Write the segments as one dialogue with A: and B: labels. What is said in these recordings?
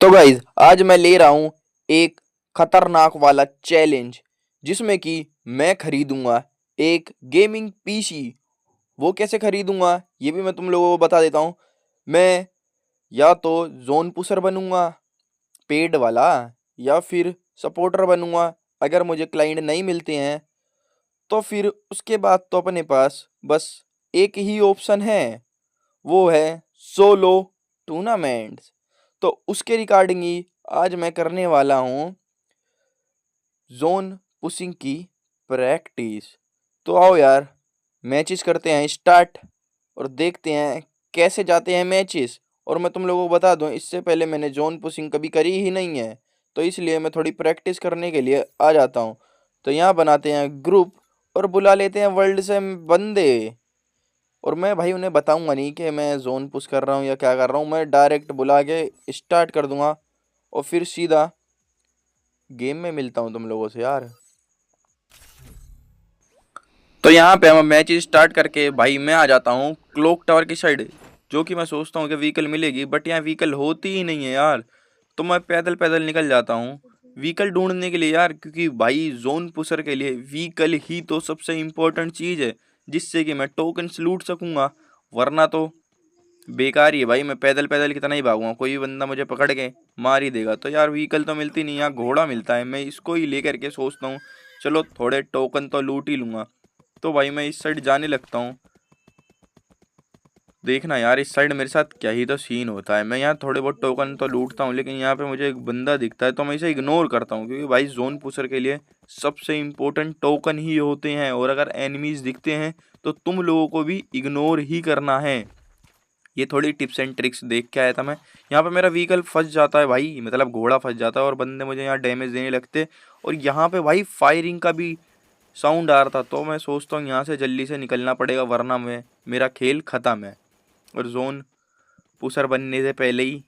A: तो गाइज आज मैं ले रहा हूँ एक खतरनाक वाला चैलेंज जिसमें कि मैं खरीदूंगा एक गेमिंग पीसी। वो कैसे खरीदूंगा ये भी मैं तुम लोगों को बता देता हूँ। मैं या तो जोन पुशर बनूंगा पेड वाला या फिर सपोर्टर बनूंगा। अगर मुझे क्लाइंट नहीं मिलते हैं तो फिर उसके बाद तो अपने पास बस एक ही ऑप्शन है, वो है सोलो टूर्नामेंट्स। तो उसके रिगार्डिंग ही आज मैं करने वाला हूँ जोन पुशिंग की प्रैक्टिस। तो आओ यार मैचेस करते हैं स्टार्ट और देखते हैं कैसे जाते हैं मैचेस। और मैं तुम लोगों को बता दूं, इससे पहले मैंने जोन पुशिंग कभी करी ही नहीं है, तो इसलिए मैं थोड़ी प्रैक्टिस करने के लिए आ जाता हूँ। तो यहाँ बनाते हैं ग्रुप और बुला लेते हैं वर्ल्ड से बंदे। और मैं भाई उन्हें बताऊंगा नहीं कि मैं जोन पुश कर रहा हूँ या क्या कर रहा हूँ, मैं डायरेक्ट बुला के स्टार्ट कर दूंगा और फिर सीधा गेम में मिलता हूँ तुम लोगों से यार। तो यहाँ पे हम मैच स्टार्ट करके भाई मैं आ जाता हूँ क्लॉक टावर की साइड, जो कि मैं सोचता हूँ कि व्हीकल मिलेगी, बट यहाँ व्हीकल होती ही नहीं है यार। तो मैं पैदल पैदल निकल जाता हूँ व्हीकल ढूंढने के लिए यार, क्योंकि भाई जोन पुशर के लिए व्हीकल ही तो सबसे इम्पोर्टेंट चीज़ है जिससे कि मैं टोकन्स लूट सकूंगा। वरना तो बेकार ही है भाई, मैं पैदल पैदल कितना ही भागूंगा, कोई भी बंदा मुझे पकड़ के मार ही देगा। तो यार व्हीकल तो मिलती नहीं, यहाँ घोड़ा मिलता है, मैं इसको ही लेकर के सोचता हूँ चलो थोड़े टोकन तो लूट ही लूँगा। तो भाई मैं इस साइड जाने लगता हूँ। देखना यार इस साइड मेरे साथ क्या ही तो सीन होता है। मैं यहाँ थोड़े बहुत टोकन तो लूटता हूँ, लेकिन यहाँ पे मुझे एक बंदा दिखता है तो मैं इसे इग्नोर करता हूँ, क्योंकि भाई जोन पुशर के लिए सबसे इम्पोर्टेंट टोकन ही होते हैं। और अगर एनिमीज दिखते हैं तो तुम लोगों को भी इग्नोर ही करना है। ये थोड़ी टिप्स एंड ट्रिक्स देख के आया था मैं। यहाँ पे मेरा व्हीकल फंस जाता है भाई, मतलब घोड़ा फंस जाता है और बंदे मुझे यहाँ डैमेज देने लगते। और यहाँ पे भाई फायरिंग का भी साउंड आ रहा था, तो मैं सोचता हूँ यहाँ से जल्दी से निकलना पड़ेगा वरना मेरा खेल ख़त्म है। और जोन पुशर बनने से पहले ही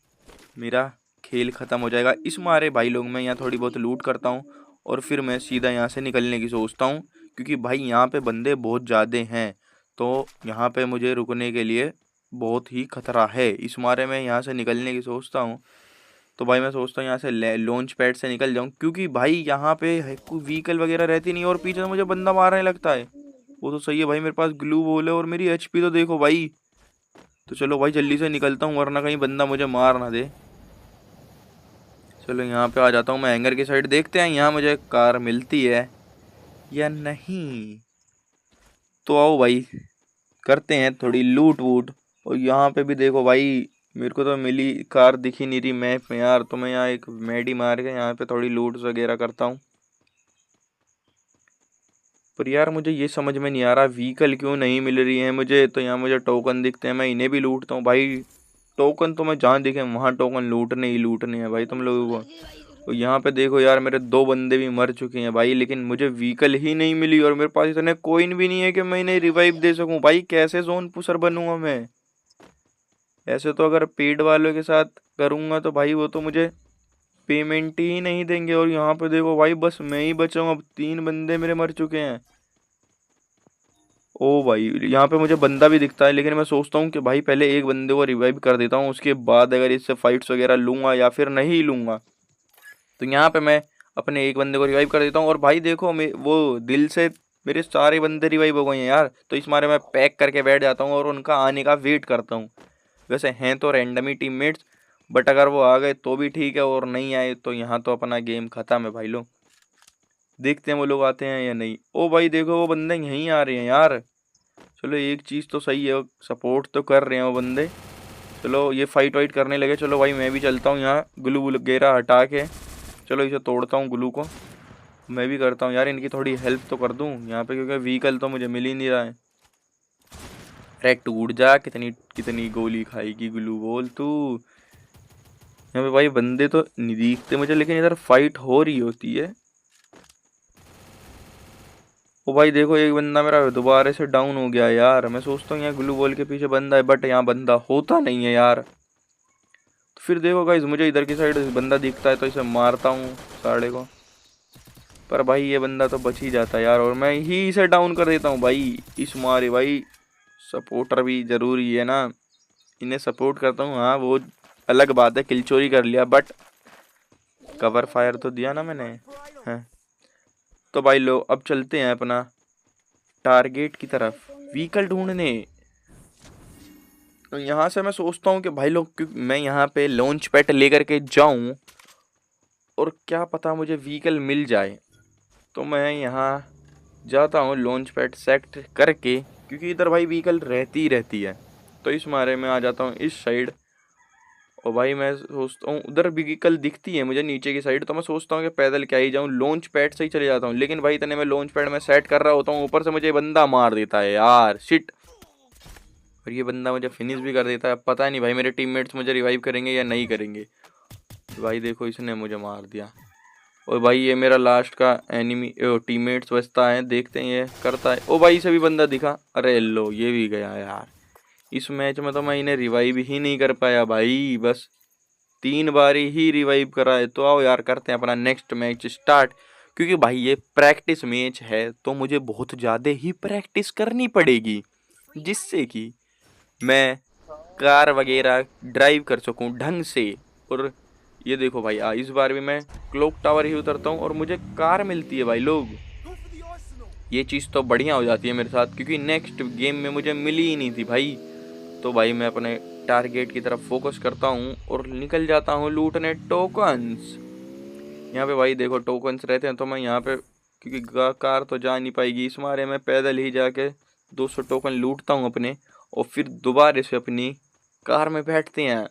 A: मेरा खेल ख़त्म हो जाएगा। इस मारे भाई लोग मैं यहाँ थोड़ी बहुत लूट करता हूँ और फिर मैं सीधा यहाँ से निकलने की सोचता हूँ, क्योंकि भाई यहाँ पे बंदे बहुत ज़्यादा हैं। तो यहाँ पे मुझे रुकने के लिए बहुत ही खतरा है, इस मारे मैं यहाँ से निकलने की सोचता हूँ। तो भाई मैं सोचता हूँ यहाँ से लॉन्च पैड से निकल जाऊँ, क्योंकि भाई यहाँ पे कोई व्हीकल वगैरह रहती नहीं और पीछे से मुझे बंदा मारने लगता है। वो तो सही है भाई, मेरे पास ग्लू वॉल है और मेरी एचपी तो देखो भाई। तो चलो भाई जल्दी से निकलता हूँ वरना कहीं बंदा मुझे मार ना दे। चलो यहाँ पे आ जाता हूँ मैं हैंगर की साइड, देखते हैं यहाँ मुझे कार मिलती है या नहीं। तो आओ भाई करते हैं थोड़ी लूट वूट। और यहाँ पे भी देखो भाई मेरे को तो मिली कार दिख ही नहीं रही मैप में यार, तो मैं यहाँ एक मेडी मार के यहाँ पे थोड़ी लूट वगैरह करता हूँ। पर यार मुझे ये समझ में नहीं आ रहा व्हीकल क्यों नहीं मिल रही है मुझे। तो यहाँ मुझे टोकन दिखते हैं, मैं इन्हें भी लूटता हूँ भाई। टोकन तो मैं जहाँ दिखे वहाँ टोकन लूटने ही लूटने हैं भाई तुम लोगों को। और यहाँ पे देखो यार मेरे दो बंदे भी मर चुके हैं भाई, लेकिन मुझे व्हीकल ही नहीं मिली और मेरे पास इतने कोइन भी नहीं है कि मैं इन्हें रिवाइव दे सकूं। भाई कैसे जोन पुशर बनूंगा मैं। ऐसे तो अगर पेड वालों के साथ करूंगा तो भाई वो तो मुझे पेमेंट ही नहीं देंगे। और यहाँ पे देखो भाई बस मैं ही बचा हूँ, अब तीन बंदे मेरे मर चुके हैं। ओ भाई यहाँ पे मुझे बंदा भी दिखता है, लेकिन मैं सोचता हूँ कि भाई पहले एक बंदे को रिवाइव कर देता हूँ, उसके बाद अगर इससे फाइट्स वगैरह लूंगा या फिर नहीं लूंगा। तो यहाँ पे मैं अपने एक बंदे को रिवाइव कर देता हूँ और भाई देखो वो दिल से मेरे सारे बंदे रिवाइव हो गए हैं यार। तो इस मारे मैं पैक करके बैठ जाता हूँ और उनका आने का वेट करता हूँ। वैसे हैं तो रैंडमी टीममेट्स, बट अगर वो आ गए तो भी ठीक है और नहीं आए तो यहाँ तो अपना गेम खत्म है भाई लोग। देखते हैं वो लोग आते हैं या नहीं। ओ भाई देखो वो बंदे यहीं आ रहे हैं यार। चलो एक चीज़ तो सही है, सपोर्ट तो कर रहे हैं वो बंदे। चलो ये फाइट वाइट करने लगे, चलो भाई मैं भी चलता हूँ यहाँ ग्लू वगैरह हटा के। चलो इसे तोड़ता हूँ ग्लू को, मैं भी करता हूँ यार इनकी थोड़ी हेल्प तो कर दूँ यहाँ पे, क्योंकि व्हीकल तो मुझे मिल ही नहीं रहा है। अरे टूट जा, कितनी कितनी गोली खाएगी ग्लू बोल तू। यहाँ पे भाई बंदे तो नहीं दिखते मुझे, लेकिन इधर फाइट हो रही होती है। ओ भाई देखो एक बंदा मेरा दोबारा से डाउन हो गया यार। मैं सोचता हूँ यहाँ ग्लू बॉल के पीछे बंदा है, बट यहाँ बंदा होता नहीं है यार। तो फिर देखो गाइस मुझे इधर की साइड बंदा दिखता है तो इसे मारता हूँ साढ़े को। पर भाई ये बंदा तो बच ही जाता है यार और मैं ही इसे डाउन कर देता हूँ भाई इस मारे। भाई सपोर्टर भी ज़रूरी है ना, इन्हें सपोर्ट करता हूँ। हाँ वो अलग बात है, किल चोरी कर लिया, बट कवर फायर तो दिया ना मैंने। हैं तो भाई लो, अब चलते हैं अपना टारगेट की तरफ, व्हीकल ढूंढने। तो यहाँ से मैं सोचता हूँ कि भाई लोग, क्योंकि मैं यहाँ पे लॉन्च पैड लेकर के जाऊँ और क्या पता मुझे व्हीकल मिल जाए, तो मैं यहाँ जाता हूँ लॉन्च पैड सेट करके, क्योंकि इधर भाई व्हीकल रहती ही रहती है। तो इस मारे में आ जाता हूँ इस साइड, और भाई मैं सोचता हूँ उधर व्हीकल दिखती है मुझे नीचे की साइड, तो मैं सोचता हूँ कि पैदल क्या ही जाऊँ, लॉन्च पैड से ही चले जाता हूँ। लेकिन भाई इतने में लॉन्च पैड में सेट कर रहा होता हूँ, ऊपर से मुझे बंदा मार देता है यार, शिट। और ये बंदा मुझे फिनिश भी कर देता है। अब पता नहीं भाई मेरे टीममेट्स मुझे रिवाइव करेंगे या नहीं करेंगे। तो भाई देखो, इसने मुझे मार दिया। और भाई ये मेरा लास्ट का एनिमी टीममेट्स बचता है, देखते हैं ये करता है। ओ भाई इसे भी बंदा दिखा, अरे लो ये भी गया यार। इस मैच में तो मैं इन्हें रिवाइव ही नहीं कर पाया भाई, बस 3 बारी ही रिवाइव करा है। तो आओ यार करते हैं अपना नेक्स्ट मैच स्टार्ट, क्योंकि भाई ये प्रैक्टिस मैच है तो मुझे बहुत ज़्यादा ही प्रैक्टिस करनी पड़ेगी, जिससे कि मैं कार वगैरह ड्राइव कर सकूं ढंग से। और ये देखो भाई, इस बार भी मैं क्लॉक टावर ही उतरता हूँ और मुझे कार मिलती है भाई लोग। ये चीज़ तो बढ़िया हो जाती है मेरे साथ, क्योंकि नेक्स्ट गेम में मुझे मिली ही नहीं थी भाई। तो भाई मैं अपने टारगेट की तरफ फोकस करता हूँ और निकल जाता हूँ लूटने टोकन्स। यहाँ पे भाई देखो टोकन्स रहते हैं, तो मैं यहाँ पे, क्योंकि कार तो जा नहीं पाएगी, इस मारे मैं पैदल ही जाके 200 टोकन लूटता हूँ अपने, और फिर दोबारा से अपनी कार में बैठते हैं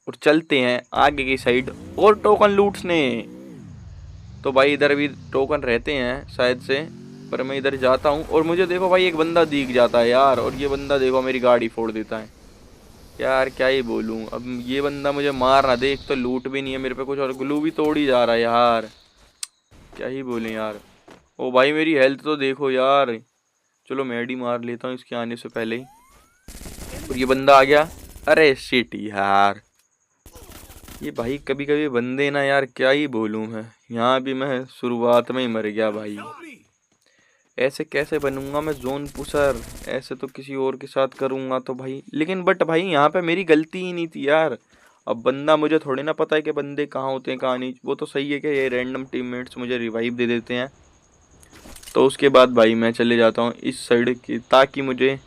A: और चलते हैं आगे की साइड और टोकन लूटने। तो भाई इधर भी टोकन रहते हैं शायद से, पर मैं इधर जाता हूँ और मुझे देखो भाई एक बंदा दिख जाता है यार, और ये बंदा देखो मेरी गाड़ी फोड़ देता है यार। क्या ही बोलूँ, अब ये बंदा मुझे मार ना दे, एक तो लूट भी नहीं है मेरे पे कुछ और ग्लू भी तोड़ ही जा रहा है यार, क्या ही बोले यार। ओ भाई मेरी हेल्थ तो देखो यार, चलो मेडी मार लेता हूँ इसके आने से पहले ही। और ये बंदा आ गया, अरे शिट यार, ये भाई कभी कभी बंदे ना यार, क्या ही बोलूँ मैं, यहाँ भी मैं शुरुआत में ही मर गया भाई। ऐसे कैसे बनूंगा मैं जोन पुशर, ऐसे तो किसी और के साथ करूंगा तो भाई, लेकिन बट भाई यहाँ पे मेरी गलती ही नहीं थी यार। अब बंदा मुझे थोड़ी ना पता है कि बंदे कहाँ होते हैं कहाँ नहीं, वो तो सही है कि ये रैंडम टीममेट्स मुझे रिवाइव दे देते हैं। तो उसके बाद भाई मैं चले जाता हूँ इस साइड की, ताकि मुझे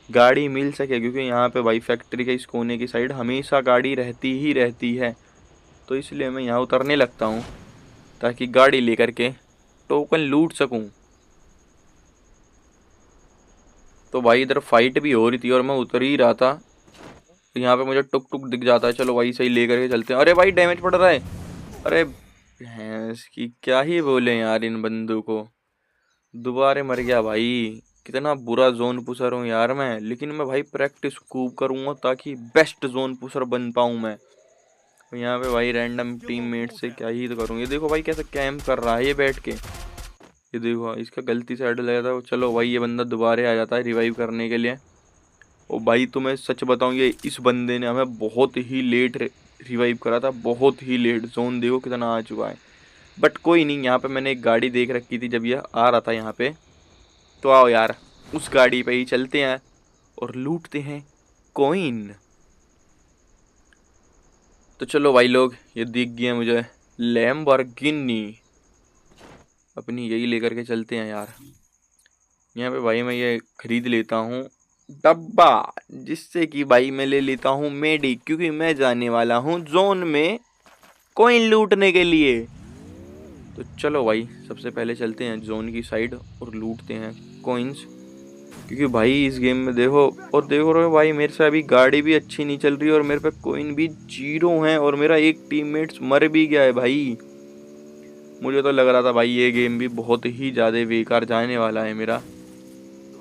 A: गाड़ी मिल सके, क्योंकि यहाँ पे भाई फैक्ट्री के इस कोने की साइड हमेशा गाड़ी रहती ही रहती है। तो इसलिए मैं यहाँ उतरने लगता हूँ ताकि गाड़ी लेकर के टोकन लूट सकूँ। तो भाई इधर फाइट भी हो रही थी और मैं उतर ही रहा था, तो यहाँ पे मुझे टुक टुक दिख जाता है, चलो भाई सही लेकर के चलते हैं। अरे भाई डैमेज पड़ रहा है, अरे भैंस की क्या ही बोले यार इन बंदों को। दोबारा मर गया भाई, कितना बुरा जोन पुशर हूँ यार मैं। लेकिन मैं भाई प्रैक्टिस खूब करूँगा ताकि बेस्ट जोन पुशर बन पाऊँ मैं। तो यहाँ पे भाई रैंडम टीममेट से क्या ही तो करूँ। ये देखो भाई कैसे कैंप कर रहा है ये बैठ के, ये देखो इसका गलती से हेड लगा था। चलो भाई ये बंदा दोबारा आ जाता है रिवाइव करने के लिए। ओ भाई तुम्हें सच बताऊं, ये इस बंदे ने हमें बहुत ही लेट रिवाइव करा था, बहुत ही लेट। जोन देखो कितना आ चुका है, बट कोई नहीं। यहाँ पे मैंने एक गाड़ी देख रखी थी जब यह आ रहा था यहाँ पे, तो आओ यार उस गाड़ी पे ही चलते हैं और लूटते हैं कॉइन। तो चलो भाई लोग, ये दिख गया मुझे लैम्बोर्गिनी, अपनी यही लेकर के चलते हैं यार। यहाँ पे भाई मैं ये खरीद लेता हूँ डब्बा, जिससे कि भाई मैं ले लेता हूँ मेडी, क्योंकि मैं जाने वाला हूँ जोन में कॉइन लूटने के लिए। तो चलो भाई सबसे पहले चलते हैं जोन की साइड और लूटते हैं कॉइन्स, क्योंकि भाई इस गेम में देखो, और देखो रहे भाई मेरे से अभी गाड़ी भी अच्छी नहीं चल रही और मेरे पे कॉइन भी 0 है, और मेरा एक टीममेट्स मर भी गया है भाई। मुझे तो लग रहा था भाई ये गेम भी बहुत ही ज़्यादा बेकार जाने वाला है मेरा।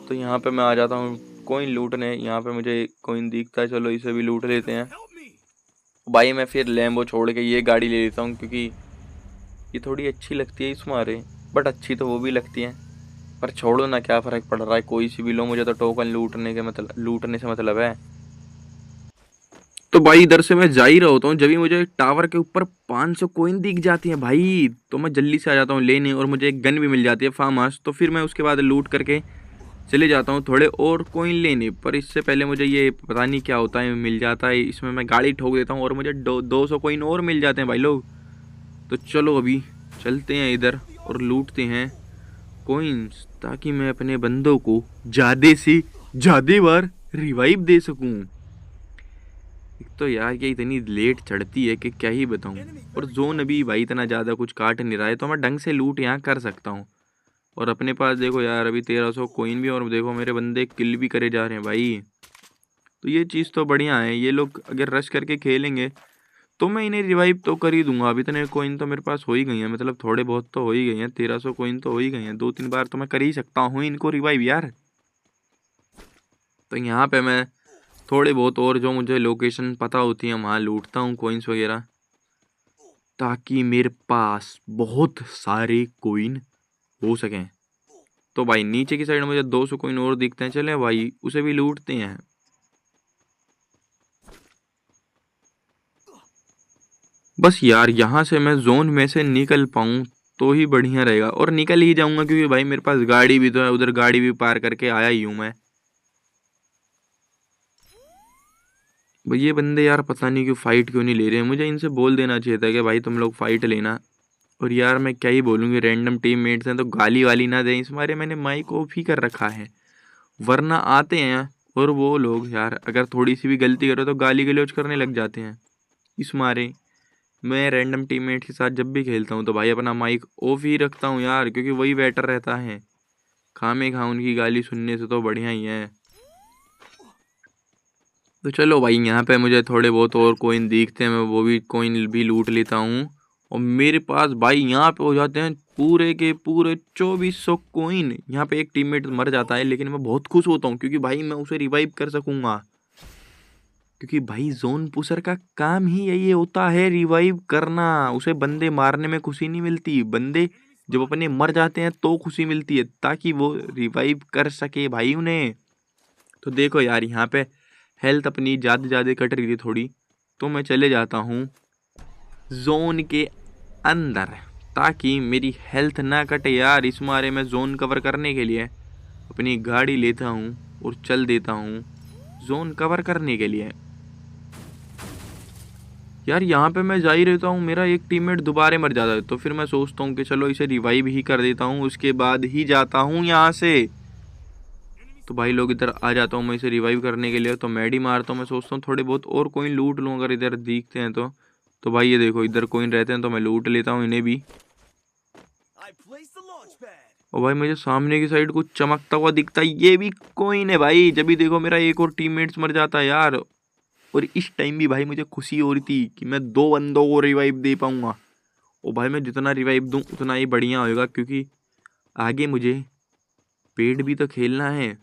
A: तो यहाँ पे मैं आ जाता हूँ कॉइन लूटने, यहाँ पे मुझे कॉइन दिखता है, चलो इसे भी लूट लेते हैं। भाई मैं फिर लैम्बो छोड़ के ये गाड़ी ले लेता हूँ, क्योंकि ये थोड़ी अच्छी लगती है इस मारे, बट अच्छी तो वो भी लगती है। पर छोड़ो ना, क्या फ़र्क पड़ रहा है, कोई सी भी लो, मुझे तो टोकन लूटने से मतलब है। तो भाई इधर से मैं जा ही रहा होता हूँ, जब भी मुझे टावर के ऊपर 500 कॉइन दिख जाती है भाई, तो मैं जल्दी से आ जाता हूँ लेने, और मुझे एक गन भी मिल जाती है फार्म हाउस। तो फिर मैं उसके बाद लूट करके चले जाता हूँ थोड़े और कोइन लेने, पर इससे पहले मुझे ये पता नहीं क्या होता है मिल जाता है, इसमें मैं गाड़ी ठोक देता हूँ और मुझे 200 कोइन और मिल जाते हैं भाई लोग। तो चलो अभी चलते हैं इधर और लूटते हैं कोइंस, ताकि मैं अपने बंदों को ज़्यादा से ज़्यादा बार रिवाइव दे सकूं। एक तो यार ये इतनी लेट चढ़ती है कि क्या ही बताऊं, और जोन अभी भाई इतना ज़्यादा कुछ काट नहीं रहा है, तो मैं ढंग से लूट यहाँ कर सकता हूँ। और अपने पास देखो यार अभी 1300 कोइन भी, और देखो मेरे बंदे किल भी करे जा रहे हैं भाई। तो ये चीज़ तो बढ़िया है, ये लोग अगर रश करके खेलेंगे तो मैं इन्हें रिवाइव तो कर ही दूंगा। अभी इतने कोइन तो मेरे पास हो ही गई हैं, मतलब थोड़े बहुत तो हो ही गए हैं, 1300 कोइन तो हो ही गए हैं, 2-3 बार तो मैं कर ही सकता हूँ इनको रिवाइव यार। तो यहाँ पे मैं थोड़े बहुत और जो मुझे लोकेशन पता होती है वहाँ लूटता हूँ कोइंस वगैरह, ताकि मेरे पास बहुत सारे कोइन हो सकें। तो भाई नीचे की साइड मुझे 200 कोइन और दिखते हैं, चले भाई उसे भी लूटते हैं। बस यार यहाँ से मैं जोन में से निकल पाऊँ तो ही बढ़िया रहेगा, और निकल ही जाऊंगा क्योंकि भाई मेरे पास गाड़ी भी तो है, उधर गाड़ी भी पार करके आया ही हूँ मैं। भाई ये बंदे यार पता नहीं क्यों फाइट क्यों नहीं ले रहे हैं, मुझे इनसे बोल देना चाहिए था कि भाई तुम लोग फाइट लेना। और यार मैं क्या ही बोलूँगी, रैंडम टीममेट्स हैं तो गाली वाली ना दें, इस मारे मैंने माइक ऑफ ही कर रखा है, वरना आते हैं और वो लोग यार अगर थोड़ी सी भी गलती करो तो गाली गलौज करने लग जाते हैं। इस मारे मैं रैंडम टीममेट के साथ जब भी खेलता हूँ तो भाई अपना माइक ऑफ ही रखता हूँ यार, क्योंकि वही बेटर रहता है, खामे खा उनकी गाली सुनने से तो बढ़िया ही है। तो चलो भाई यहाँ पे मुझे थोड़े बहुत और कोइन दिखते हैं, मैं वो भी कोइन भी लूट लेता हूँ। और मेरे पास भाई यहाँ पे हो जाते हैं पूरे के पूरे 2400 कोइन। यहाँ पे एक टीममेट मर जाता है लेकिन मैं बहुत खुश होता हूँ, क्योंकि भाई मैं उसे रिवाइव कर सकूंगा, क्योंकि भाई जोन पुशर का काम ही यही होता है रिवाइव करना। उसे बंदे मारने में खुशी नहीं मिलती, बंदे जब अपने मर जाते हैं तो खुशी मिलती है, ताकि वो रिवाइव कर सके भाई उन्हें। तो देखो यार यहाँ पे हेल्थ अपनी ज़्यादा ज़्यादा कट रही थी थोड़ी, तो मैं चले जाता हूँ जोन के अंदर, ताकि मेरी हेल्थ ना कटे यार। इस मारे मैं जोन कवर करने के लिए अपनी गाड़ी लेता हूँ और चल देता हूँ जोन कवर करने के लिए। यार यहाँ पे मैं जा ही रहता हूँ, मेरा एक टीममेट दोबारा मर जाता है, तो फिर मैं सोचता हूँ कि चलो इसे रिवाइव ही कर देता हूँ, उसके बाद ही जाता हूँ यहाँ से। तो भाई लोग इधर आ जाता हूँ मैं इसे रिवाइव करने के लिए, तो मैडी मारता हूँ। मैं सोचता हूँ थोड़े बहुत और कोइन लूट लूँ अगर इधर दिखते हैं तो भाई ये देखो इधर कोइन रहते हैं तो मैं लूट लेता हूँ इन्हें भी। और भाई मुझे सामने की साइड कुछ चमकता हुआ दिखता है, ये भी कोइन है भाई। जब भी देखो मेरा एक और टीममेट्स मर जाता है यार, और इस टाइम भी भाई मुझे खुशी हो रही थी कि मैं 2 बंदों को रिवाइव दे पाऊंगा। और भाई मैं जितना रिवाइव दूं उतना ही बढ़िया होएगा, क्योंकि आगे मुझे पेड भी तो खेलना है,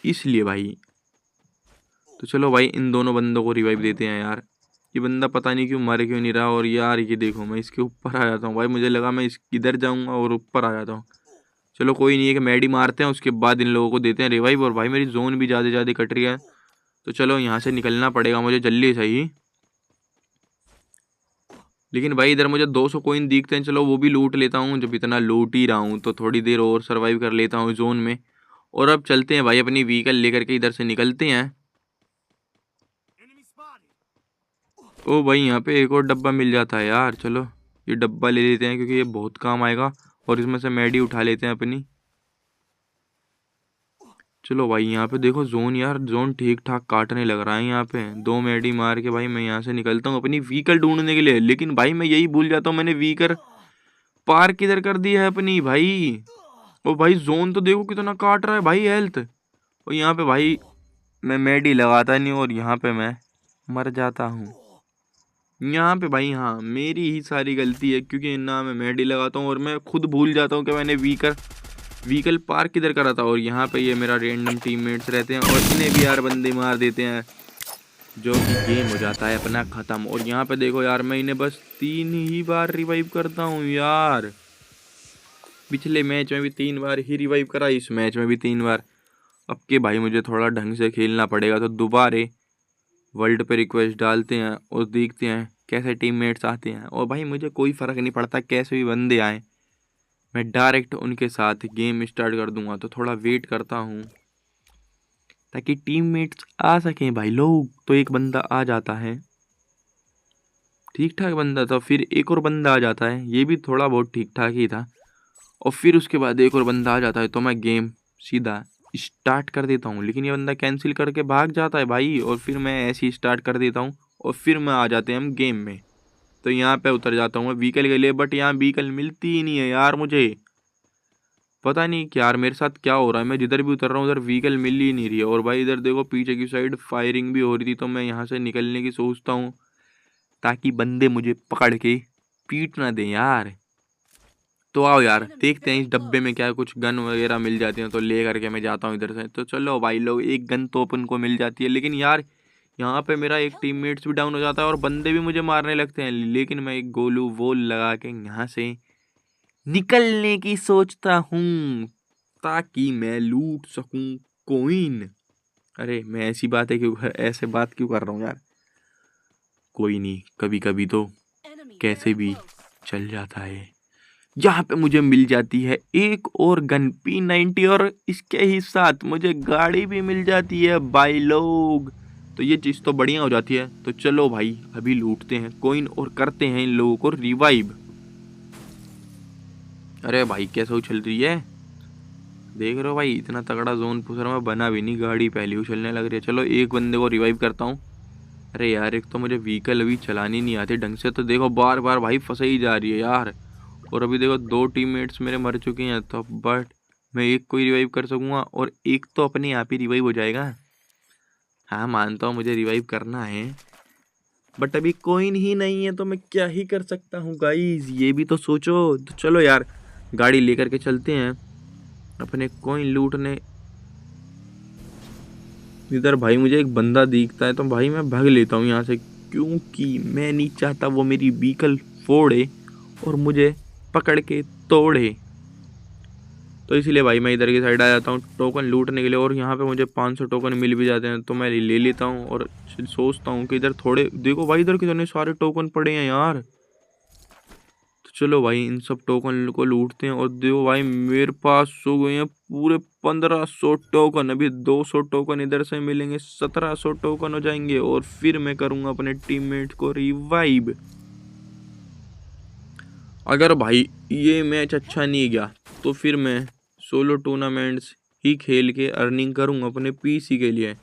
A: इसलिए भाई। तो चलो भाई इन दोनों बंदों को रिवाइव देते हैं यार। ये बंदा पता नहीं क्यों मर क्यों नहीं रहा, और यार ये देखो मैं इसके ऊपर आ जाता हूँ भाई, मुझे लगा मैं इस इधर जाऊँगा और ऊपर आ जाता हूँ। चलो कोई नहीं है कि मैडी मारते हैं, उसके बाद इन लोगों को देते हैं रिवाइव। और भाई मेरी जोन भी ज़्यादा ज़्यादा कट रही है, तो चलो यहाँ से निकलना पड़ेगा मुझे जल्दी से ही। लेकिन भाई इधर मुझे 200 कोइन दिखते हैं, चलो वो भी लूट लेता हूँ। जब इतना लूट ही रहा हूँ तो थोड़ी देर और सर्वाइव कर लेता हूँ जोन में। और अब चलते हैं भाई अपनी व्हीकल लेकर के इधर से निकलते हैं। ओ भाई यहाँ पे एक और डब्बा मिल जाता है यार, चलो ये डब्बा ले लेते हैं क्योंकि ये बहुत काम आएगा, और इसमें से मैडी उठा लेते हैं अपनी। चलो भाई यहाँ पे देखो जोन, यार जोन ठीक ठाक काटने लग रहा है। यहाँ पे 2 मैडी मार के भाई मैं यहाँ से निकलता हूँ अपनी व्हीकल ढूंढने के लिए। लेकिन भाई मैं यही भूल जाता हूँ, मैंने व्हीकल पार्क किधर कर दी है अपनी भाई। ओ भाई जोन तो देखो कितना काट रहा है भाई हेल्थ। और यहाँ पे भाई मैं मेडी लगाता नहीं, और यहाँ पे मैं मर जाता हूँ। यहाँ पे भाई हाँ मेरी ही सारी गलती है, क्योंकि ना मैं मेडी लगाता हूँ और मैं खुद भूल जाता हूँ कि मैंने व्हीकल पार्क किधर करा था। और यहाँ पे ये मेरा रैंडम टीममेट्स रहते हैं और इन्हें भी यार बंदे मार देते हैं, जो कि गेम हो जाता है अपना ख़त्म। और यहाँ पे देखो यार मैं इन्हें बस 3 ही बार रिवाइव करता हूँ यार। पिछले मैच में भी 3 बार ही रिवाइव करा, इस मैच में भी 3 बार। अब के भाई मुझे थोड़ा ढंग से खेलना पड़ेगा, तो दोबारे वर्ल्ड पे रिक्वेस्ट डालते हैं और देखते हैं कैसे टीममेट्स आते हैं। और भाई मुझे कोई फ़र्क नहीं पड़ता कैसे भी बंदे आए, मैं डायरेक्ट उनके साथ गेम स्टार्ट कर दूंगा। तो थोड़ा वेट करता हूँ ताकि टीममेट्स आ सकें भाई लोग। तो एक बंदा आ जाता है, ठीक ठाक बंदा था, फिर एक और बंदा आ जाता है, ये भी थोड़ा बहुत ठीक ठाक ही था। और फिर उसके बाद एक और बंदा आ जाता है, तो मैं गेम सीधा स्टार्ट कर देता हूँ। लेकिन ये बंदा कैंसिल करके भाग जाता है भाई, और फिर मैं ऐसे ही स्टार्ट कर देता हूँ। और फिर मैं आ जाते हैं हम गेम में। तो यहाँ पे उतर जाता हूँ मैं व्हीकल के लिए, बट यहाँ व्हीकल मिलती ही नहीं है यार मुझे। पता नहीं क्या यार मेरे साथ क्या हो रहा है, मैं जिधर भी उतर रहा हूँ उधर व्हीकल मिल ही नहीं रही है। और भाई इधर देखो पीछे की साइड फायरिंग भी हो रही थी, तो मैं यहाँ से निकलने की सोचता हूँ ताकि बंदे मुझे पकड़ के पीट ना दें यार। तो आओ यार देखते हैं इस डब्बे में क्या कुछ गन वगैरह मिल जाती हैं, तो ले करके मैं जाता हूँ इधर से। तो चलो भाई लोग, एक गन तो अपन को मिल जाती है। लेकिन यार यहाँ पे मेरा एक टीममेट्स भी डाउन हो जाता है और बंदे भी मुझे मारने लगते हैं। लेकिन मैं एक गोलू वोल लगा के यहाँ से निकलने की सोचता हूँ ताकि मैं लूट सकूं कोइन। अरे मैं ऐसे बात क्यों कर रहा हूँ यार। कोई नहीं, कभी कभी तो कैसे भी चल जाता है। यहाँ पे मुझे मिल जाती है एक और गन P90, और इसके ही साथ मुझे गाड़ी भी मिल जाती है भाई लोग। तो ये चीज़ तो बढ़िया हो जाती है। तो चलो भाई अभी लूटते हैं कोइन और करते हैं इन लोगों को रिवाइव। अरे भाई कैसे उछल रही है, देख रहे हो भाई, इतना तगड़ा जोन पुशर में बना भी नहीं, गाड़ी पहले उछलने लग रही है। चलो एक बंदे को रिवाइव करता हूँ। अरे यार एक तो मुझे व्हीकल अभी चलानी नहीं आती ढंग से, तो देखो बार बार भाई फंस ही जा रही है यार। और अभी देखो 2 टीममेट्स मेरे मर चुके हैं, तो बट मैं एक को ही रिवाइव कर सकूंगा और एक तो अपने आप ही रिवाइव हो जाएगा। हाँ मानता हूँ मुझे रिवाइव करना है, बट अभी कोइन ही नहीं है, तो मैं क्या ही कर सकता हूँ गाइज, ये भी तो सोचो। तो चलो यार गाड़ी लेकर के चलते हैं अपने कोइन लूटने। इधर भाई मुझे एक बंदा दिखता है, तो भाई मैं भाग लेता हूँ यहाँ से, क्योंकि मैं नहीं चाहता वो मेरी व्हीकल फोड़े और मुझे पकड़ के तोड़े। तो इसलिए भाई मैं इधर की साइड आ जाता हूँ टोकन लूटने के लिए। और यहाँ पे मुझे 500 टोकन मिल भी जाते हैं, तो मैं ले लेता हूँ। और सोचता हूँ कि इधर थोड़े देखो भाई, इधर कितने सारे टोकन पड़े हैं यार। तो चलो भाई इन सब टोकन को लूटते हैं। और देखो भाई मेरे पास हो गए हैं पूरे 1500 टोकन। अभी 200 टोकन इधर से मिलेंगे, 1700 टोकन हो जाएंगे, और फिर मैं करूंगा अपने टीममेट को रिवाइव। अगर भाई ये मैच अच्छा नहीं गया तो फिर मैं सोलो टूर्नामेंट्स ही खेल के अर्निंग करूंगा अपने पीसी के लिए।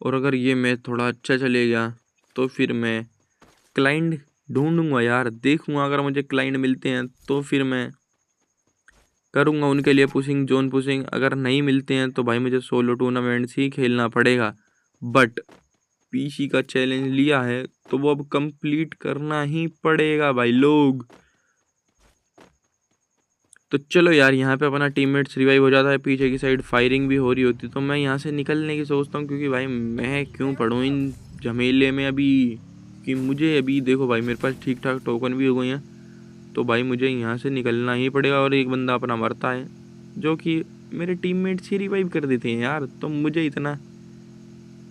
A: और अगर ये मैच थोड़ा अच्छा चले गया तो फिर मैं क्लाइंट ढूंढूंगा यार, देखूंगा अगर मुझे क्लाइंट मिलते हैं तो फिर मैं करूंगा उनके लिए पुशिंग, जोन पुशिंग। अगर नहीं मिलते हैं तो भाई मुझे सोलो टूर्नामेंट्स ही खेलना पड़ेगा। बट पीसी का चैलेंज लिया है तो वो अब कंप्लीट करना ही पड़ेगा भाई लोग। तो चलो यार यहाँ पे अपना टीममेट्स रिवाइव हो जाता है, पीछे की साइड फायरिंग भी हो रही होती, तो मैं यहाँ से निकलने की सोचता हूँ, क्योंकि भाई मैं क्यों पढ़ूँ इन झमेले में अभी। कि मुझे अभी देखो भाई मेरे पास ठीक ठाक टोकन भी हो गए हैं, तो भाई मुझे यहाँ से निकलना ही पड़ेगा। और एक बंदा अपना मरता है, जो कि मेरे टीममेट्स ही रिवाइव कर देते हैं यार, तो मुझे इतना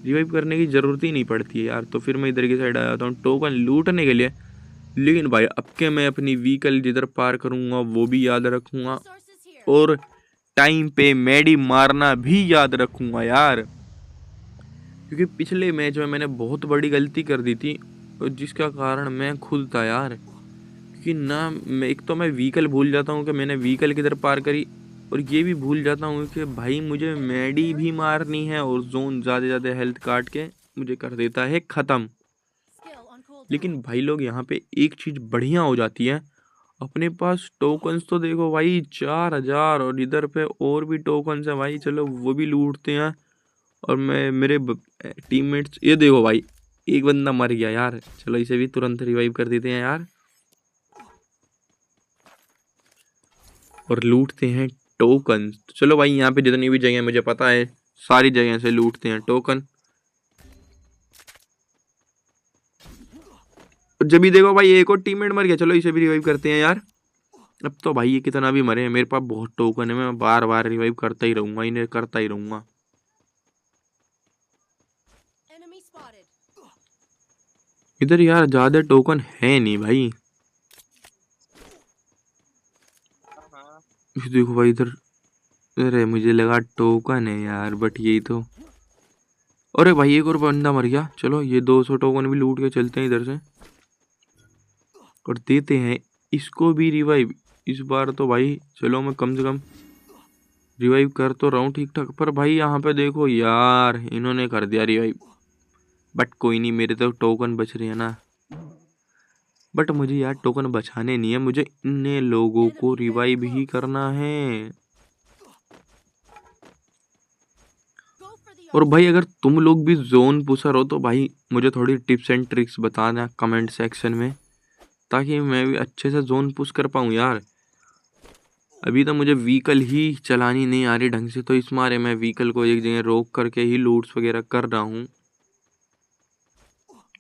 A: रिवाइव करने की ज़रूरत ही नहीं पड़ती है यार। तो फिर मैं इधर की साइड आ जाता हूँ टोकन लूटने के लिए। लेकिन भाई अब के मैं अपनी व्हीकल जिधर पार करूँगा वो भी याद रखूँगा, और टाइम पे मेडी मारना भी याद रखूँगा यार। क्योंकि पिछले मैच में मैंने बहुत बड़ी गलती कर दी थी, और जिसका कारण मैं खुद था यार। क्योंकि ना एक तो मैं व्हीकल भूल जाता हूँ कि मैंने व्हीकल किधर पार करी, और ये भी भूल जाता हूँ कि भाई मुझे मेडी भी मारनी है, और जोन ज़्यादा ज़्यादा हेल्थ काट के मुझे कर देता है ख़त्म। लेकिन भाई लोग यहाँ पे एक चीज़ बढ़िया हो जाती है, अपने पास टोकन्स तो देखो भाई 4000, और इधर पे और भी टोकन्स है भाई, चलो वो भी लूटते हैं। और मैं मेरे टीममेट्स, ये देखो भाई एक बंदा मर गया यार, चलो इसे भी तुरंत रिवाइव कर देते हैं यार। और लूटते हैं टोकन। तो चलो भाई यहाँ पे जितनी भी जगह मुझे पता है सारी जगह से लूटते हैं टोकन। जब भी देखो भाई एक और टीममेट मर गया, चलो इसे भी रिवाइव करते हैं यार। अब तो भाई ये कितना भी मरे हैं, मेरे पास बहुत टोकन है, मैं बार बार रिवाइव करता ही रहूंगा, इन्हें करता ही रहूंगा। इधर यार ज्यादा टोकन है नहीं भाई। ये देखो भाई इधर। अरे मुझे लगा टोकन है यार, बट यही तो। अरे भाई एक और बंदा मर गया। चलो ये 200 टोकन भी लूट के चलते हैं इधर से और देते हैं इसको भी रिवाइव। इस बार तो भाई चलो मैं कम से कम रिवाइव कर तो रहा हूँ ठीक ठाक, पर भाई यहाँ पे देखो यार इन्होंने कर दिया रिवाइव। बट कोई नहीं, मेरे तो टोकन बच रहे हैं ना। बट मुझे यार टोकन बचाने नहीं है, मुझे इन लोगों को रिवाइव ही करना है। और भाई अगर तुम लोग भी जोन पुशर हो तो भाई मुझे थोड़ी टिप्स एंड ट्रिक्स बताना कमेंट सेक्शन में, ताकि मैं भी अच्छे से जोन पुश कर पाऊँ यार। अभी तो मुझे व्हीकल ही चलानी नहीं आ रही ढंग से, तो इस मारे मैं व्हीकल को एक जगह रोक करके ही लूट्स वगैरह कर रहा हूँ।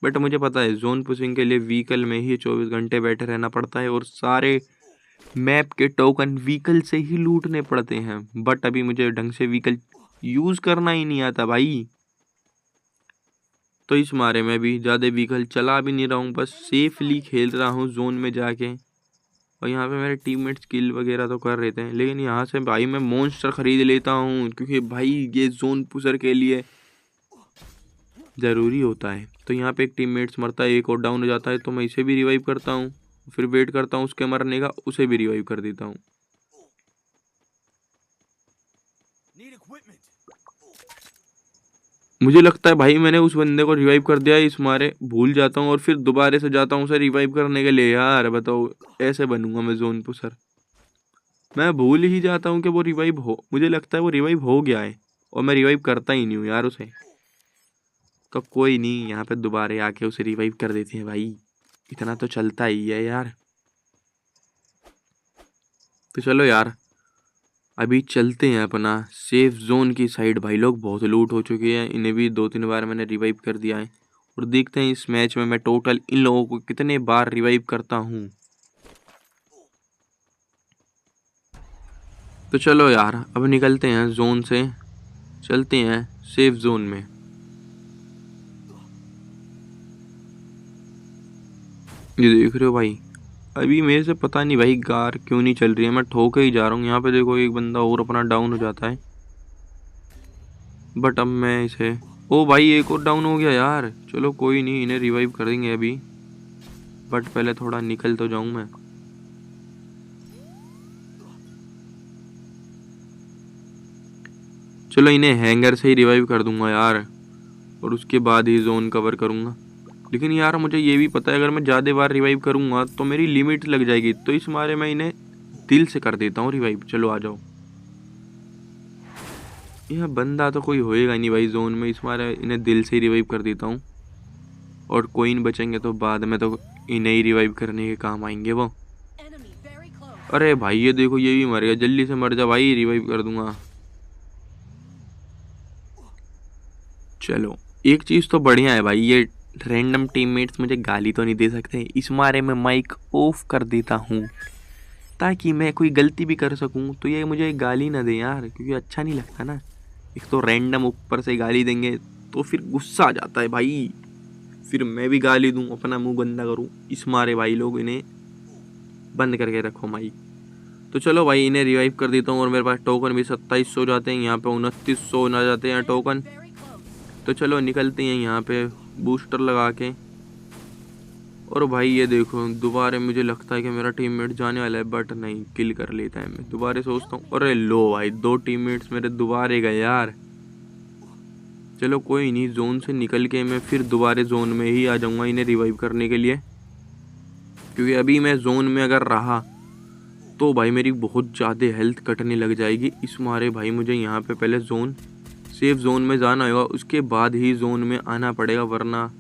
A: बट मुझे पता है जोन पुशिंग के लिए व्हीकल में ही 24 घंटे बैठे रहना पड़ता है और सारे मैप के टोकन व्हीकल से ही लूटने पड़ते हैं। बट अभी मुझे ढंग से व्हीकल यूज करना ही नहीं आता भाई, तो इस मारे में भी ज़्यादा व्हीकल चला भी नहीं रहा हूँ, बस सेफली खेल रहा हूँ जोन में जाके। और यहाँ पे मेरे टीममेट्स किल वगैरह तो कर रहे थे, लेकिन यहाँ से भाई मैं मॉन्स्टर खरीद लेता हूँ, क्योंकि भाई ये जोन पुशर के लिए ज़रूरी होता है। तो यहाँ पे एक टीममेट्स मरता है, एक और डाउन हो जाता है, तो मैं इसे भी रिवाइव करता हूँ, फिर वेट करता हूँ उसके मरने का, उसे भी रिवाइव कर देता हूँ। मुझे लगता है भाई मैंने उस बंदे को रिवाइव कर दिया, इस मारे भूल जाता हूँ और फिर दोबारा से जाता हूँ उसे रिवाइव करने के लिए। यार बताओ ऐसे बनूंगा मैं जोन पुशर? मैं भूल ही जाता हूँ कि वो रिवाइव हो, मुझे लगता है वो रिवाइव हो गया है और मैं रिवाइव करता ही नहीं हूँ यार उसे। तो कोई नहीं, यहाँ पे दोबारा आके उसे रिवाइव कर देते हैं भाई, इतना तो चलता ही है यार। तो चलो यार अभी चलते हैं अपना सेफ जोन की साइड। भाई लोग बहुत लूट हो चुकी है, इन्हें भी 2-3 बार मैंने रिवाइव कर दिया है, और देखते हैं इस मैच में मैं टोटल इन लोगों को कितने बार रिवाइव करता हूँ। तो चलो यार अब निकलते हैं जोन से, चलते हैं सेफ जोन में। ये देख रहे हो भाई, अभी मेरे से पता नहीं भाई कार क्यों नहीं चल रही है, मैं ठोके ही जा रहा हूँ। यहाँ पे देखो एक बंदा और अपना डाउन हो जाता है, बट अब मैं इसे, ओ भाई एक और डाउन हो गया यार। चलो कोई नहीं, इन्हें रिवाइव करेंगे अभी, बट पहले थोड़ा निकल तो जाऊं मैं। चलो इन्हें हैंगर से ही रिवाइव कर दूंगा यार, और उसके बाद ही जोन कवर करूंगा। लेकिन यार मुझे ये भी पता है अगर मैं ज़्यादा बार रिवाइव करूंगा तो मेरी लिमिट लग जाएगी, तो इस मारे मैं इन्हें दिल से कर देता हूँ रिवाइव। चलो आ जाओ, यह बंदा तो कोई होएगा नहीं भाई जोन में, इस मारे इन्हें दिल से ही रिवाइव कर देता हूँ। और कोइन बचेंगे तो बाद में तो इन्हें ही रिवाइव करने के काम आएंगे वो। अरे भाई ये देखो ये भी मर गया, जल्दी से मर जा भाई, रिवाइव कर दूंगा। चलो एक चीज़ तो बढ़िया है भाई, ये रैंडम टीममेट्स मुझे गाली तो नहीं दे सकते, इस मारे में माइक ऑफ कर देता हूँ ताकि मैं कोई गलती भी कर सकूँ तो ये मुझे गाली ना दे यार, क्योंकि अच्छा नहीं लगता ना। एक तो रैंडम ऊपर से गाली देंगे तो फिर गुस्सा आ जाता है भाई, फिर मैं भी गाली दूँ अपना मुंह गंदा करूँ। इस मारे भाई लोग इन्हें बंद करके रखो माइक। तो चलो भाई इन्हें रिवाइव कर देता हूँ, और मेरे पास टोकन भी 2700 जाते हैं, यहाँ पे 2900 ना जाते हैं टोकन। तो चलो निकलते हैं यहाँ पे बूस्टर लगा के। और भाई ये देखो दोबारा मुझे लगता है कि मेरा टीममेट जाने वाला है, बट नहीं, किल कर लेता है। मैं दोबारा सोचता हूँ, अरे लो भाई 2 टीममेट्स मेरे दोबारा गए यार। चलो कोई नहीं, जोन से निकल के मैं फिर दोबारा जोन में ही आ जाऊँगा इन्हें रिवाइव करने के लिए, क्योंकि अभी मैं जोन में अगर रहा तो भाई मेरी बहुत ज़्यादा हेल्थ कटने लग जाएगी। इस मारे भाई मुझे यहाँ पे पहले जोन सेफ जोन में जाना होगा, उसके बाद ही जोन में आना पड़ेगा, वरना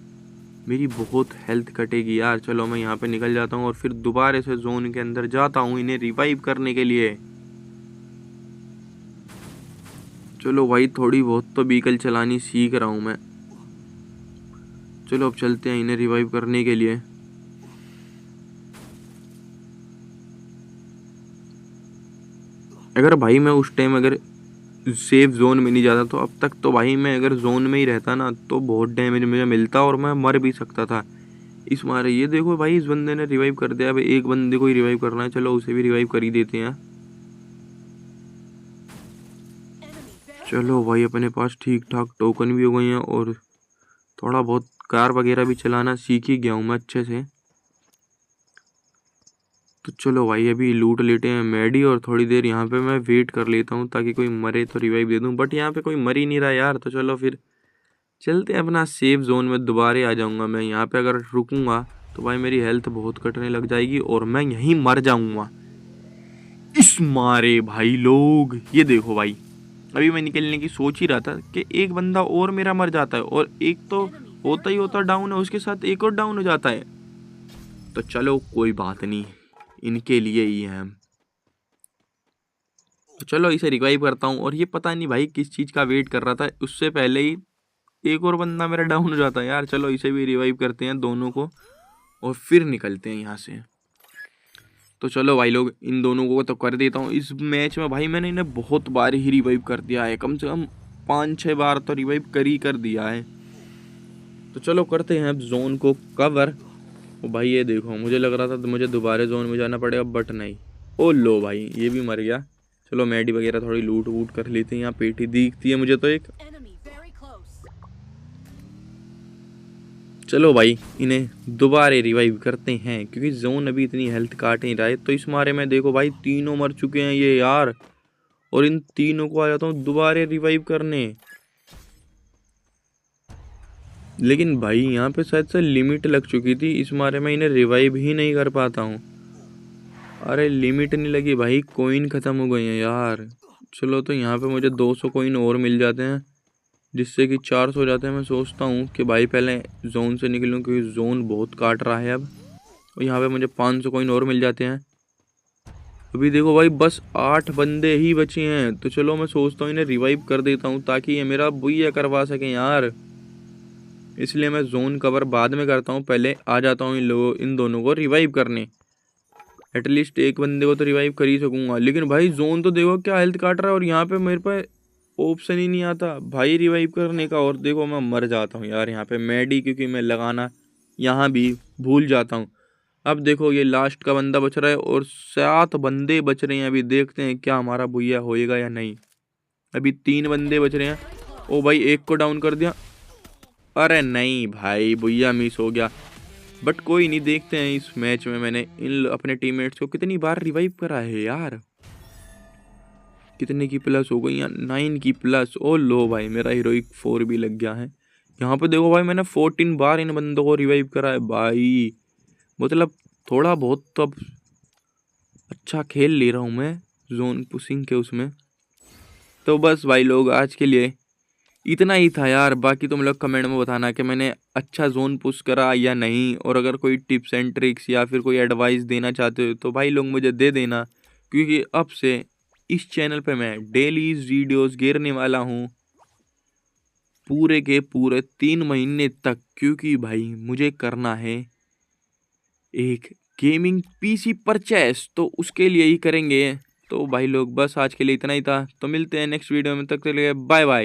A: मेरी बहुत हेल्थ कटेगी यार। चलो मैं यहाँ पे निकल जाता हूँ और फिर दोबारा से जोन के अंदर जाता हूँ इन्हें रिवाइव करने के लिए। चलो भाई थोड़ी बहुत तो व्हीकल चलानी सीख रहा हूँ मैं। चलो अब चलते हैं इन्हें रिवाइव करने के लिए। अगर भाई मैं उस टाइम अगर सेफ जोन में नहीं जाता तो अब तक तो भाई मैं अगर जोन में ही रहता ना तो बहुत डैमेज मुझे मिलता और मैं मर भी सकता था। इस मारे ये देखो भाई इस बंदे ने रिवाइव कर दिया। अब एक बंदे को ही रिवाइव करना है, चलो उसे भी रिवाइव कर ही देते हैं। चलो भाई अपने पास ठीक ठाक टोकन भी हो गए हैं और थोड़ा बहुत कार वगैरह भी चलाना सीख ही गया हूँ मैं अच्छे से। तो चलो भाई अभी लूट लेते हैं मैडी और थोड़ी देर यहाँ पे मैं वेट कर लेता हूँ ताकि कोई मरे तो रिवाइव दे दूँ, बट यहाँ पे कोई मर ही नहीं रहा यार। तो चलो फिर चलते हैं अपना सेफ जोन में, दोबारा आ जाऊँगा मैं। यहाँ पे अगर रुकूंगा तो भाई मेरी हेल्थ बहुत कटने लग जाएगी और मैं यहीं मर जाऊँगा इस मारे। भाई लोग ये देखो भाई, अभी मैं निकलने की सोच ही रहा था कि एक बंदा और मेरा मर जाता है और एक तो होता ही होता डाउन है, उसके साथ एक और डाउन हो जाता है। तो चलो कोई बात नहीं, इनके लिए ही है हम। तो चलो इसे रिवाइव करता हूँ। और ये पता नहीं भाई किस चीज़ का वेट कर रहा था, उससे पहले ही एक और बंदा मेरा डाउन हो जाता है यार। चलो इसे भी रिवाइव करते हैं दोनों को और फिर निकलते हैं यहाँ से। तो चलो भाई लोग इन दोनों को तो कर देता हूँ। इस मैच में भाई मैंने इन्हें बहुत बार ही रिवाइव कर दिया है, कम से कम 5-6 बार तो रिवाइव कर दिया है। तो चलो करते हैं अब जोन को कवर। ओ भाई ये देखो, मुझे लग रहा था तो मुझे दोबारा जोन में जाना पड़ेगा, बट नहीं। ओ लो भाई ये भी मर गया। चलो मैडी वगैरह थोड़ी लूट वूट कर लेते हैं। यहाँ पेटी दिखती है मुझे तो एक। चलो भाई इन्हें दोबारा रिवाइव करते हैं क्योंकि जोन अभी इतनी हेल्थ काट नहीं रहा है। तो इस मारे में देखो भाई तीनों मर चुके हैं ये यार, और इन तीनों को आ जाता हूँ दोबारा रिवाइव करने। लेकिन भाई यहाँ पे शायद से लिमिट लग चुकी थी, इस मारे में इन्हें रिवाइव ही नहीं कर पाता हूँ। अरे लिमिट नहीं लगी भाई, कोइन ख़त्म हो गई हैं यार। चलो तो यहाँ पे मुझे 200 कोइन और मिल जाते हैं जिससे कि 400 हो जाते हैं। मैं सोचता हूँ कि भाई पहले जोन से निकलूँ क्योंकि जोन बहुत काट रहा है अब। और यहाँ पे मुझे 500 कोइन और मिल जाते हैं। अभी देखो भाई बस 8 बंदे ही बचे हैं। तो चलो मैं सोचता हूँ इन्हें रिवाइव कर देता हूँ ताकि ये मेरा बुइया करवा सकें यार। इसलिए मैं जोन कवर बाद में करता हूँ, पहले आ जाता हूँ इन दोनों को रिवाइव करने। एटलीस्ट एक बंदे को तो रिवाइव कर ही सकूंगा। लेकिन भाई जोन तो देखो क्या हेल्थ काट रहा है और यहाँ पे मेरे पे ऑप्शन ही नहीं आता भाई रिवाइव करने का। और देखो मैं मर जाता हूँ यार यहाँ पे मैडी, क्योंकि मैं लगाना यहाँ भी भूल जाता हूँ। अब देखो ये लास्ट का बंदा बच रहा है और 7 बंदे बच रहे हैं। अभी देखते हैं क्या हमारा भुइया होएगा या नहीं। अभी 3 बंदे बच रहे हैं। ओ भाई एक को डाउन कर दिया। अरे नहीं भाई भुइया मिस हो गया, बट कोई नहीं। देखते हैं इस मैच में मैंने इन अपने टीममेट्स को कितनी बार रिवाइव करा है यार। कितने की प्लस हो गई, 9 की प्लस। ओ लो भाई मेरा हीरोइक 4 भी लग गया है। यहाँ पे देखो भाई मैंने 14 बार इन बंदों को रिवाइव करा है भाई। मतलब थोड़ा बहुत तो अब अच्छा खेल ले रहा हूँ मैं जोन पुशिंग के उसमें। तो बस भाई लोग आज के लिए इतना ही था यार। बाकी तुम लोग कमेंट में बताना कि मैंने अच्छा जोन पुश करा या नहीं। और अगर कोई टिप्स एंड ट्रिक्स या फिर कोई एडवाइस देना चाहते हो तो भाई लोग मुझे दे देना, क्योंकि अब से इस चैनल पे मैं डेली वीडियोस गिरने वाला हूँ पूरे के पूरे 3 महीने तक। क्योंकि भाई मुझे करना है एक गेमिंग पीसी परचेस, तो उसके लिए ही करेंगे। तो भाई लोग बस आज के लिए इतना ही था। तो मिलते हैं नेक्स्ट वीडियो में, तक के लिए बाय बाय।